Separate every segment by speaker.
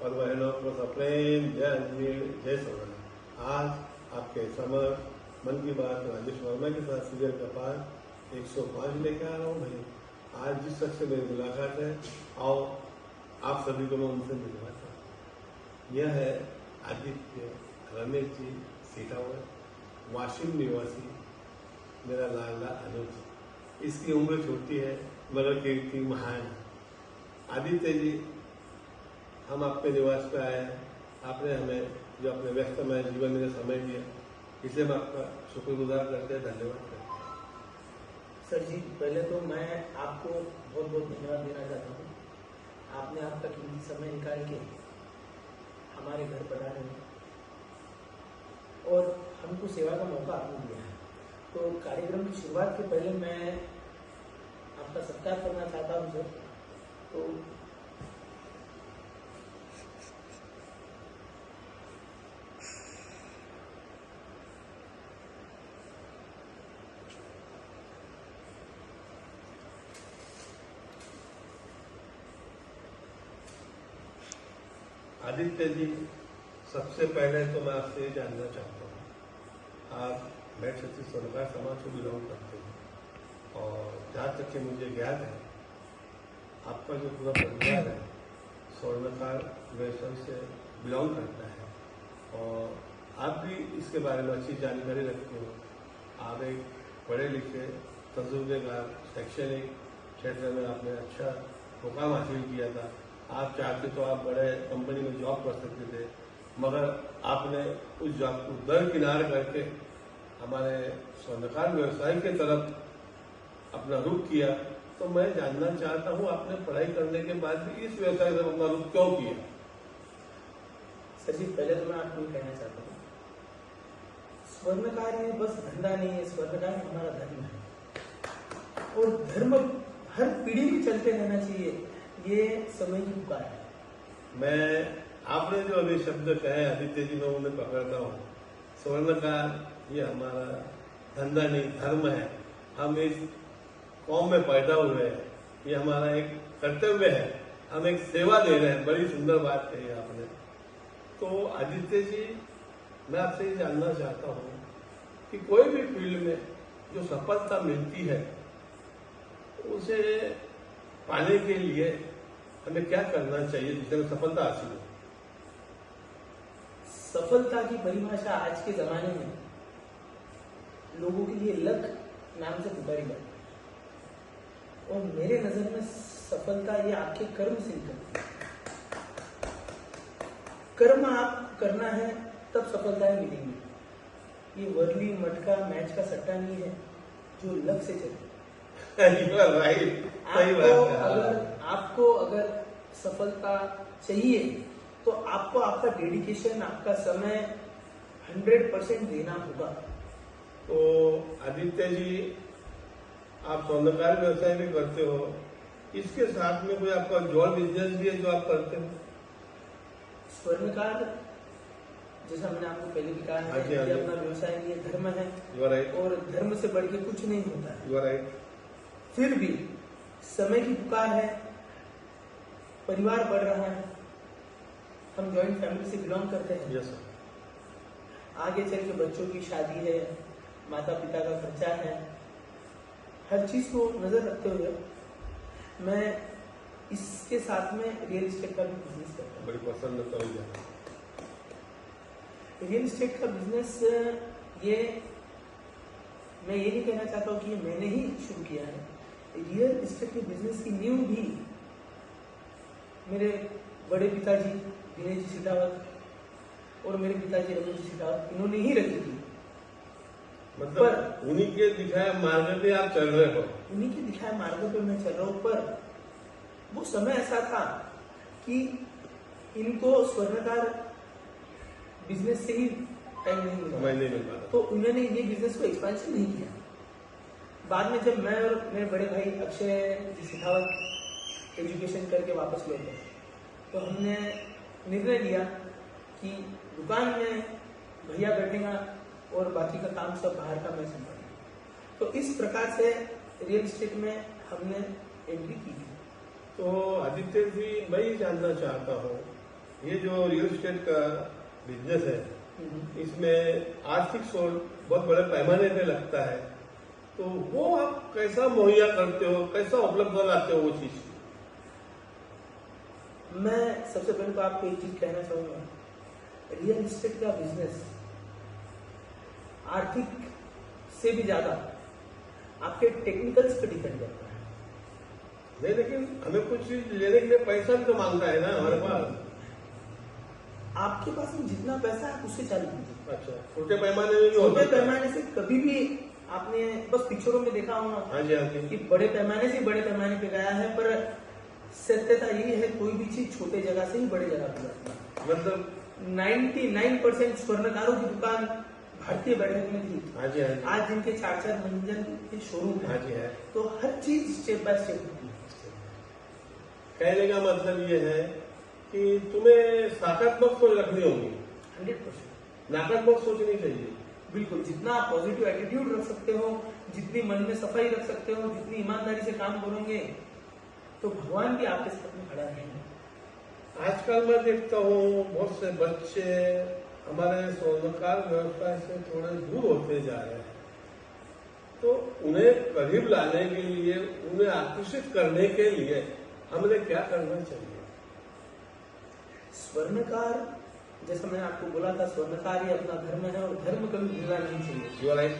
Speaker 1: और बहनों को सप्रेम जय अजमेर जय सोना। आज आपके समक्ष मन की बात राजेश वर्मा के साथ सीरियल का पाठ 105 लेकर आ रहा हूँ भाई। आज जिस शख्स से मेरी मुलाकात है, आओ आप सभी को मैं उनसे मिलवाता हूँ। यह है आदित्य रमेश जी सीतावर, वाशिम निवासी, मेरा लाला अनुज। इसकी उम्र छोटी है मगर कीर्ति महान। आदित्य जी, हम आपके निवास पे आए हैं। आपने हमें जो अपने व्यस्तमय जीवन में समय दिया, इसलिए हम आपका शुक्रगुजार करते हैं, धन्यवाद करते हैं।
Speaker 2: सर जी, पहले तो मैं आपको बहुत बहुत धन्यवाद देना चाहता हूँ। आपने आपका कीमती समय निकाल के हमारे घर पर आने में और हमको सेवा का मौका आपने दिया है। तो कार्यक्रम की शुरुआत के पहले मैं आपका सत्कार करना चाहता हूँ सर। तो
Speaker 1: आदित्य जी, सबसे पहले तो मैं आपसे ये जानना चाहता हूँ, आप मैं छत्तीस स्वर्णकार समाज को बिलोंग करते हैं और जहाँ तक कि मुझे ज्ञात है, आपका जो पूरा परिवार है स्वर्णकार व्यवसाय से बिलोंग करता है और आप भी इसके बारे में अच्छी जानकारी रखते हो। आप एक पढ़े लिखे तजुर्बेकार शैक्षणिक क्षेत्र में आपने अच्छा मुकाम हासिल किया था। आप चाहते तो आप बड़े कंपनी में जॉब कर सकते थे, मगर आपने उस जॉब को दरकिनार करके हमारे स्वर्णकार व्यवसाय की तरफ अपना रुख किया। तो मैं जानना चाहता हूँ, आपने पढ़ाई करने के बाद भी इस व्यवसाय से अपना रुख क्यों किया?
Speaker 2: सर जी, पहले तो मैं आपको ये कहना चाहता हूँ, स्वर्णकार में बस धंधा नहीं है, स्वर्णकार हमारा धर्म है और धर्म हर पीढ़ी में चलते रहना चाहिए। ये समय की पुकार है।
Speaker 1: मैं आपने जो अभी शब्द कहे आदित्य जी, मैं उन्हें पकड़ता हूँ। स्वर्णकार ये हमारा धंधा नहीं, धर्म है। हम इस कौम में पैदा हुए हैं, ये हमारा एक कर्तव्य है। हम एक सेवा दे रहे हैं। बड़ी सुंदर बात कही आपने। तो आदित्य जी, मैं आपसे ये जानना चाहता हूँ कि कोई भी फील्ड में जो सफलता मिलती है, उसे पाने के लिए हमें क्या करना चाहिए जिससे हमें सफलता हासिल हो?
Speaker 2: सफलता की परिभाषा आज के जमाने में लोगों के लिए लक नाम से पुकारी जाती है और मेरे नजर में सफलता ये आपके कर्म से निकलती है। कर्म आप करना है तब सफलताएं मिलेंगी। ये वर्ली मटका मैच का सट्टा नहीं है जो लक से चले। आपको अगर सफलता चाहिए तो आपको आपका डेडिकेशन, आपका समय 100% देना होगा।
Speaker 1: तो आदित्य जी, आप स्वर्णकार व्यवसाय भी करते हो, इसके साथ में कोई आपका जॉब बिजनेस भी है जो आप करते हो?
Speaker 2: स्वर्णकार, जैसा मैंने आपको पहले भी कहा है, ये अपना व्यवसाय नहीं है, धर्म है और धर्म से बढ़ के कुछ नहीं होता है। फिर भी समय की पुकार है, परिवार बढ़ रहा है, हम जॉइंट फैमिली से बिलोंग करते हैं।
Speaker 1: Yes sir.
Speaker 2: आगे चल के बच्चों की शादी है, माता पिता का खर्चा है, हर चीज को नजर रखते हुए मैं इसके साथ में रियल एस्टेट का भी बिजनेस करता हूँ।
Speaker 1: बड़ी पसंद है
Speaker 2: रियल एस्टेट का बिजनेस। ये मैं ये नहीं कहना चाहता हूँ कि ये मैंने ही शुरू किया है। रियल एस्टेट के बिजनेस की नींव भी मेरे बड़े पिताजी दिनेश जी सिटावत और मेरे पिताजी रमेश जी सिटावत, इन्होंने ही रखी थी।
Speaker 1: मतलब उन्हीं के दिखाए मार्ग पे आप चल रहे हो।
Speaker 2: उन्हीं के दिखाए मार्गों पे मैं चल रहा हूँ, पर वो समय ऐसा था कि इनको स्वर्णकार बिजनेस से ही टाइम नहीं मिला,
Speaker 1: समय नहीं मिल पाता।
Speaker 2: तो उन्होंने ये बिजनेस को एक्सपेंशन नहीं किया। बाद में जब मैं और मेरे बड़े भाई अक्षय शेखावत एजुकेशन करके वापस लौटे, तो हमने निर्णय लिया कि दुकान में भैया बैठेगा और बाकी का काम सब बाहर का मैं संभालूंगा। तो इस प्रकार से रियल एस्टेट में हमने एंट्री की थी।
Speaker 1: तो आदित्य जी, मैं ये जानना चाहता हूँ, ये जो रियल एस्टेट का बिजनेस है, इसमें आर्थिक स्रोत बहुत बड़े पैमाने पे लगता है, तो वो आप कैसा मुहैया करते हो, कैसा उपलब्ध कराते हो वो चीज?
Speaker 2: मैं सबसे पहले तो आपको एक चीज कहना चाहूंगा, रियल एस्टेट का बिजनेस आर्थिक से भी ज्यादा आपके टेक्निकल्स पे डिपेंड करता है।
Speaker 1: नहीं, लेकिन हमें कुछ चीज लेने के लिए पैसा भी तो मांगता है ना हमारे पास।
Speaker 2: आपके पास में जितना पैसा है आप उससे चालू कीजिए।
Speaker 1: अच्छा, छोटे पैमाने में भी होता
Speaker 2: छोटे
Speaker 1: है?
Speaker 2: पैमाने से कभी भी आपने बस पिक्चरों में देखा होगा
Speaker 1: हाँ जी, हाँ जी।
Speaker 2: कि बड़े पैमाने से बड़े पैमाने पे गया है, पर सत्यता यही है कोई भी चीज छोटे जगह से ही बड़े जगह पे जाती है।
Speaker 1: मतलब
Speaker 2: 99% स्वर्णकारों की दुकान भारतीय बैठक में थी।
Speaker 1: हाँ जी, हाँ जी।
Speaker 2: आज जिनके 4-4 मंजिल के शोरूम
Speaker 1: हाँ
Speaker 2: है,
Speaker 1: जी, है।
Speaker 2: तो हर चीज स्टेप बाय स्टेप होती है।
Speaker 1: कहने का मतलब ये है कि तुम्हें सकारात्मक सोच रखनी होगी,
Speaker 2: 100%
Speaker 1: नकारात्मक सोच नहीं चाहिए।
Speaker 2: बिल्कुल। जितना आप पॉजिटिव एटीट्यूड रख सकते हो, जितनी मन में सफाई रख सकते हो, जितनी ईमानदारी से काम करोगे, तो भगवान भी आपके साथ में खड़ा रहेगा।
Speaker 1: आजकल मैं देखता हूँ बहुत से बच्चे हमारे स्वर्णकार व्यवसाय से थोड़े दूर होते जा रहे हैं, तो उन्हें करीब लाने के लिए, उन्हें आकर्षित करने के लिए हमें क्या करना चाहिए?
Speaker 2: स्वर्णकार, जैसा मैंने आपको बोला था, स्वर्णकार ही अपना धर्म है और धर्म कभी भूलना नहीं चाहिए।
Speaker 1: You are right.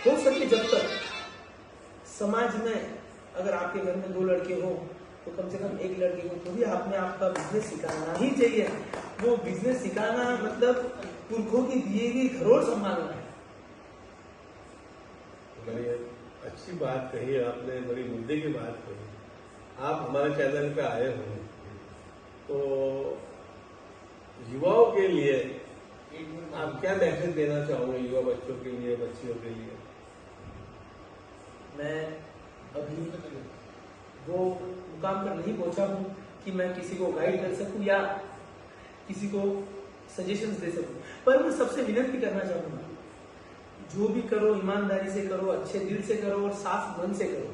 Speaker 2: हो सके जब तक समाज में अगर आपके घर में 2 लड़के हो तो कम से कम एक लड़के को तो भी आपने आपका बिजनेस सिखाना ही चाहिए। वो बिजनेस सिखाना मतलब पुरखों की दिए गई धरोहर संभालना है।
Speaker 1: बड़ी अच्छी बात कही है आपने, बड़ी मुद्दे की बात कही। आप हमारे चैनल पे आए हो, तो युवाओं के लिए आप क्या मैसेज देना चाहोगे, युवा बच्चों के लिए, बच्चियों के लिए?
Speaker 2: मैं अभी वो मुकाम पर नहीं पहुंचा हूं कि मैं किसी को गाइड कर सकूं या किसी को सजेशंस दे सकूं, पर मैं सबसे विनती करना चाहूंगा, जो भी करो ईमानदारी से करो, अच्छे दिल से करो और साफ मन से करो।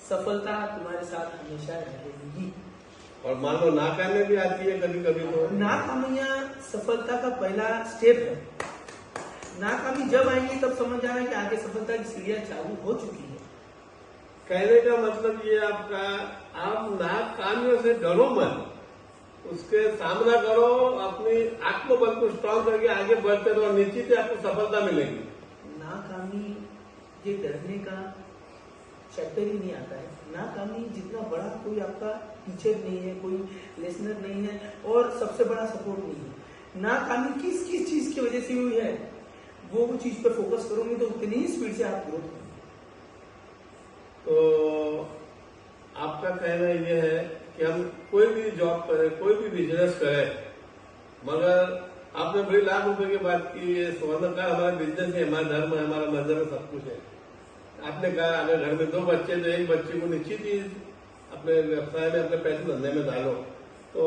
Speaker 2: सफलता तुम्हारे साथ हमेशा रहेगी।
Speaker 1: और मान लो नाकामी भी आती है कभी कभी, तो
Speaker 2: नाकामियां सफलता का पहला स्टेप है। नाकामी जब आएंगी तब समझ जाना कि आगे सफलता की सीढ़ियां चालू हो चुकी है।
Speaker 1: कहने का मतलब ये आपका, आप नाकामियों से डरो मत, उसके सामना करो, अपनी आत्मबल को स्ट्रॉन्ग करके आगे बढ़ते रहो, निश्चित ही आपको सफलता मिलेगी।
Speaker 2: नाकामी ये डरने का चैप्टर ही नहीं आता है। नाकामी जितना बड़ा कोई आपका टीचर नहीं है, कोई लेसनर नहीं है और सबसे बड़ा सपोर्ट नहीं है। नाकामी किस किस चीज की वजह से हुई है, वो चीज पर फोकस करोगे तो उतनी ही स्पीड से आप ग्रोथ करोगे।
Speaker 1: तो आपका कहना यह है कि हम कोई भी जॉब करें, कोई भी बिजनेस करें, मगर आपने बड़ी लाख रुपए की बात की, ये स्वर्णकार हमारा बिजनेस है, हमारा धर्म है, हमारा मजहब है, सब कुछ है। आपने कहा अगर घर में 2 बच्चे तो एक बच्चे को निश्चित ही अपने व्यवसाय में, अपने पैसे धंधे में डालो। तो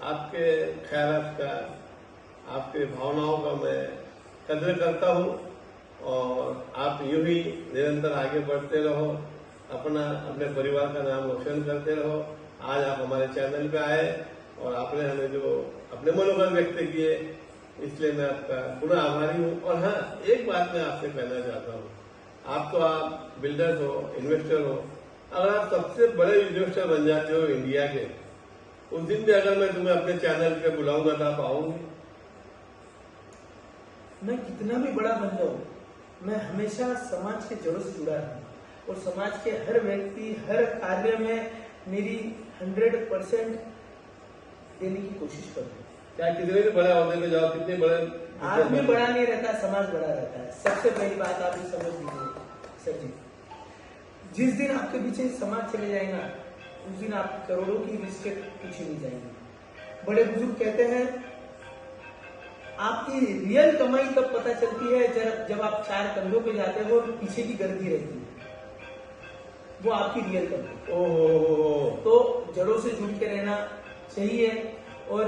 Speaker 1: आपके ख्यालात का, आपके भावनाओं का मैं कदर करता हूँ, और आप यूं ही निरंतर आगे बढ़ते रहो, अपने परिवार का नाम रोशन करते रहो। आज आप हमारे चैनल पे आए और आपने हमें जो अपने मनोबल व्यक्त किए, इसलिए मैं आपका पुनः आभारी हूँ। और हाँ, एक बात मैं आपसे कहना चाहता हूँ, आप बिल्डर हो, इन्वेस्टर हो, अगर आप सबसे बड़े इन्वेस्टर बन जाते हो इंडिया के, उस दिन भी अगर मैं तुम्हें अपने चैनल पे बुलाऊंगा तो आप आओगे?
Speaker 2: मैं कितना भी बड़ा बन जाऊं, मैं हमेशा समाज के जड़ों से जुड़ा रहूंगा और समाज के हर व्यक्ति, हर कार्य में मेरी 100% देने की कोशिश करूंगा।
Speaker 1: चाहे कितने भी बड़े होने को जाओ, कितने बड़े
Speaker 2: आदमी बड़ा नहीं रहता, समाज बड़ा रहता है। सबसे पहली बात आप ये समझ लीजिए सर जी, जिस दिन आपके पीछे समाज चले जाएगा उस दिन आप करोड़ों की रिस्पेक्ट पूछी नहीं जाएगी। बड़े बुजुर्ग कहते हैं आपकी रियल कमाई तब पता चलती है जब आप चार कंधों पे जाते हो और पीछे की गर्दी रहती है, वो आपकी रियल कमाई।
Speaker 1: ओहो,
Speaker 2: तो जड़ों से जुड़ के रहना चाहिए और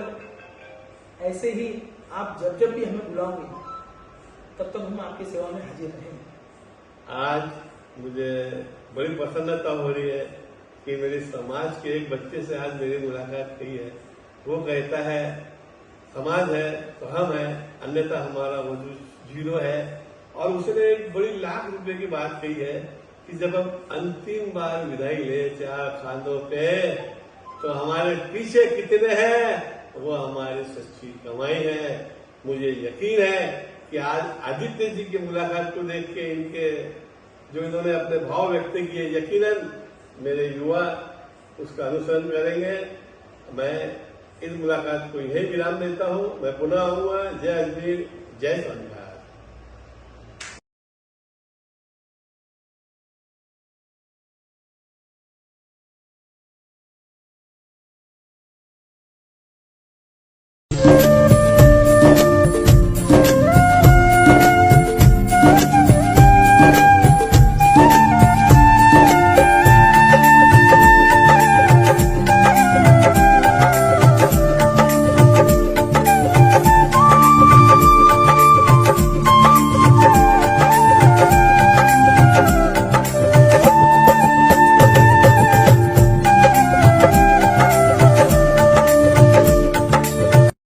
Speaker 2: ऐसे ही आप जब जब भी हमें बुलाओगे तब तक हम आपकी सेवा में हाजिर रहेंगे।
Speaker 1: आज मुझे बड़ी प्रसन्नता हो रही है कि मेरे समाज के एक बच्चे से आज मेरी मुलाकात हुई है। वो कहता है समाज है तो हम है, अन्यथा हमारा वजूद जीरो है। और उसने एक बड़ी लाख रुपए की बात कही है कि जब हम अंतिम बार विदाई ले चार खानों पे तो हमारे पीछे कितने हैं, वो हमारी सच्ची कमाई है। मुझे यकीन है कि आज आदित्य जी की मुलाकात को देख के इनके जो इन्होंने अपने भाव व्यक्त किए, यकीनन मेरे युवा उसका अनुसरण करेंगे। मैं इस मुलाकात को यही विराम देता हूँ। मैं पुनः आऊंगा। जय अजमेर, जय स्वामी।